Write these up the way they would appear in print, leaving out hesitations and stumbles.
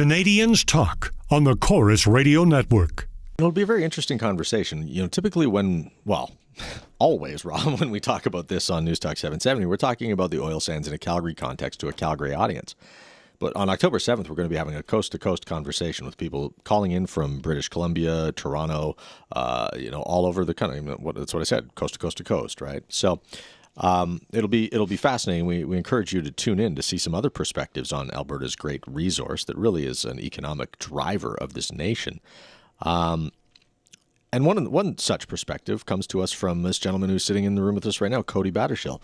Canadians Talk on the Chorus Radio Network. It'll be a very interesting conversation. Typically always, Rob, when we talk about this on News Talk 770, we're talking about the oil sands in a Calgary context to a Calgary audience. But on October 7th, we're going to be having a coast-to-coast conversation with people calling in from British Columbia, Toronto, all over the country. That's what I said, coast to coast to coast, right? So it'll be fascinating. We encourage you to tune in to see some other perspectives on Alberta's great resource that really is an economic driver of this nation. And one such perspective comes to us from this gentleman who's sitting in the room with us right now, Cody Battershill.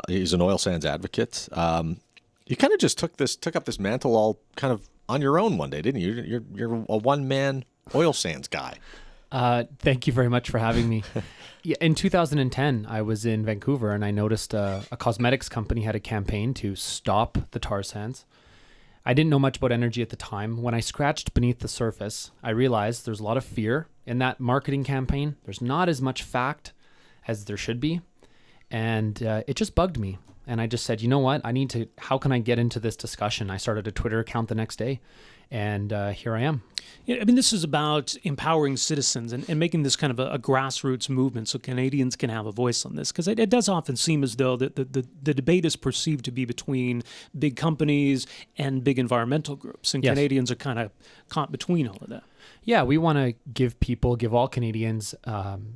He's an oil sands advocate. You kind of just took up this mantle all kind of on your own one day, didn't you? You're a one-man oil sands guy. Thank you very much for having me. Yeah, in 2010, I was in Vancouver and I noticed a cosmetics company had a campaign to stop the tar sands. I didn't know much about energy at the time. When I scratched beneath the surface, I realized there's a lot of fear in that marketing campaign. There's not as much fact as there should be. And it just bugged me. And I just said, you know what? How can I get into this discussion? I started a Twitter account the next day. And here I am. Yeah, I mean, this is about empowering citizens and making this kind of a grassroots movement so Canadians can have a voice on this. Because it does often seem as though the debate is perceived to be between big companies and big environmental groups. And yes, Canadians are kind of caught between all of that. Yeah, we want to give all Canadians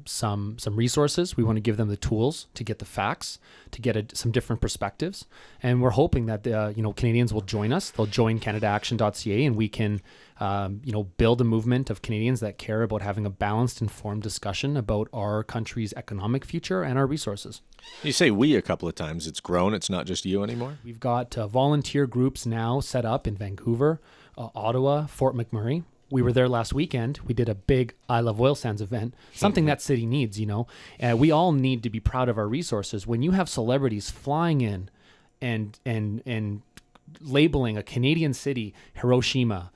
some resources. We want to give them the tools to get the facts, to get some different perspectives. And we're hoping that Canadians will join us. They'll join canadaaction.ca and we can build a movement of Canadians that care about having a balanced, informed discussion about our country's economic future and our resources. You say we a couple of times. It's grown. It's not just you anymore. We've got volunteer groups now set up in Vancouver, Ottawa, Fort McMurray. We were there last weekend. We did a big I Love Oil Sands event, something that city needs, we all need to be proud of our resources. When you have celebrities flying in and labeling a Canadian city, Hiroshima,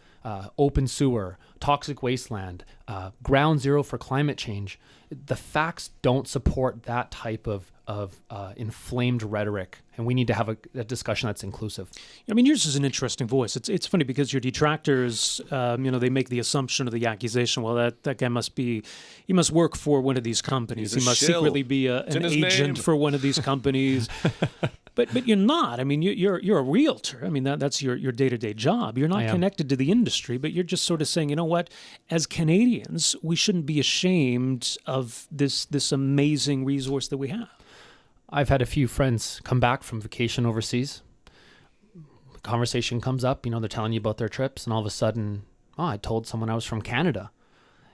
open sewer, toxic wasteland, ground zero for climate change, the facts don't support that type of inflamed rhetoric. And we need to have a discussion that's inclusive. I mean, yours is an interesting voice. It's funny because your detractors, they make the assumption or the accusation, well, that guy he must work for one of these companies. He must secretly be an agent for one of these companies. But you're not. I mean, you're a realtor. I mean, that's your day-to-day job. You're not connected to the industry, but you're just sort of saying, you know what? As Canadians, we shouldn't be ashamed of this amazing resource that we have. I've had a few friends come back from vacation overseas. The conversation comes up, they're telling you about their trips, and all of a sudden, I told someone I was from Canada,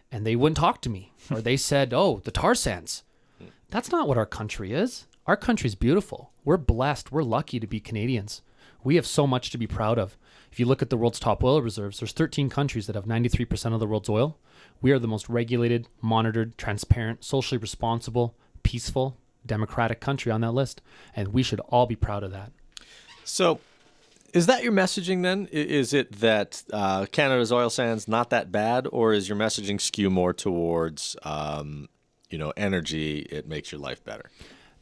and they wouldn't talk to me. Or they said, the tar sands. That's not what our country is. Our country's beautiful. We're blessed. We're lucky to be Canadians. We have so much to be proud of. If you look at the world's top oil reserves, there's 13 countries that have 93% of the world's oil. We are the most regulated, monitored, transparent, socially responsible, peaceful, democratic country on that list, and we should all be proud of that. So is that your messaging then? Is it that Canada's oil sands not that bad, or is your messaging skew more towards energy, it makes your life better?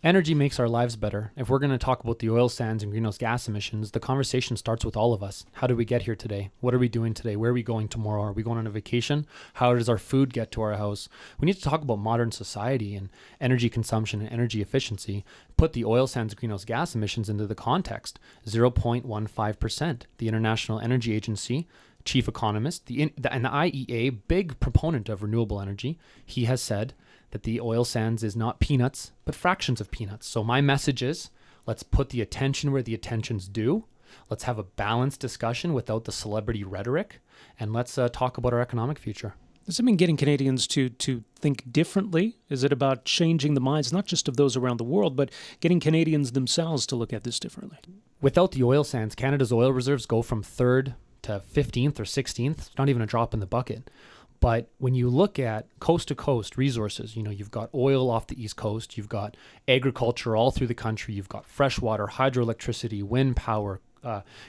Energy makes our lives better. If we're going to talk about the oil sands and greenhouse gas emissions, the conversation starts with all of us. How did we get here today? What are we doing today? Where are we going tomorrow? Are we going on a vacation? How does our food get to our house? We need to talk about modern society and energy consumption and energy efficiency. Put the oil sands and greenhouse gas emissions into the context. 0.15%. The International Energy Agency chief economist, and the IEA, big proponent of renewable energy, he has said that the oil sands is not peanuts, but fractions of peanuts. So my message is, let's put the attention where the attention's due. Let's have a balanced discussion without the celebrity rhetoric. And let's talk about our economic future. Does it mean getting Canadians to think differently? Is it about changing the minds, not just of those around the world, but getting Canadians themselves to look at this differently? Without the oil sands, Canada's oil reserves go from 3rd to 15th or 16th. It's not even a drop in the bucket. But when you look at coast-to-coast resources, you've got oil off the East Coast, you've got agriculture all through the country, you've got freshwater, hydroelectricity, wind power,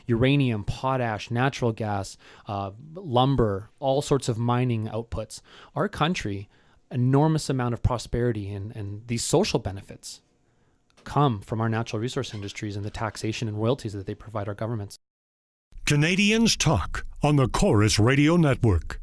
uranium, potash, natural gas, lumber, all sorts of mining outputs. Our country, enormous amount of prosperity and these social benefits come from our natural resource industries and the taxation and royalties that they provide our governments. Canadians Talk on the Chorus Radio Network.